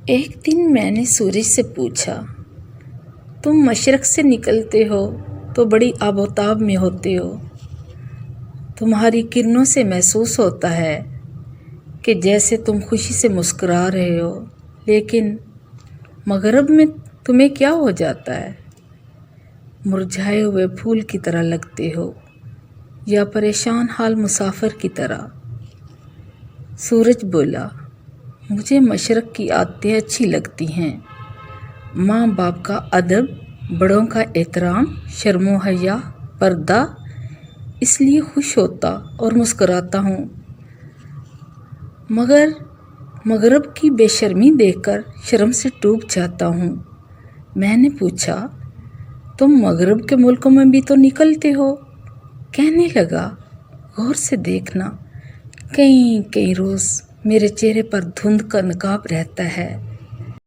ایک دن میں نے سورج سے پوچھا، تم مشرق سے نکلتے ہو تو بڑی آب و تاب میں ہوتے ہو، تمہاری کرنوں سے محسوس ہوتا ہے کہ جیسے تم خوشی سے مسکرا رہے ہو، لیکن مغرب میں تمہیں کیا ہو جاتا ہے؟ مرجھائے ہوئے پھول کی طرح لگتے ہو یا پریشان حال مسافر کی طرح؟ سورج بولا، مجھے مشرق کی عادتیں اچھی لگتی ہیں، ماں باپ کا ادب، بڑوں کا احترام، شرم و حیا، پردہ، اس لیے خوش ہوتا اور مسکراتا ہوں، مگر مغرب کی بے شرمی دیکھ کر شرم سے ٹوٹ جاتا ہوں۔ میں نے پوچھا، تم مغرب کے ملکوں میں بھی تو نکلتے ہو؟ کہنے لگا، غور سے دیکھنا، کئی روز میرے چہرے پر دھند کا نقاب رہتا ہے،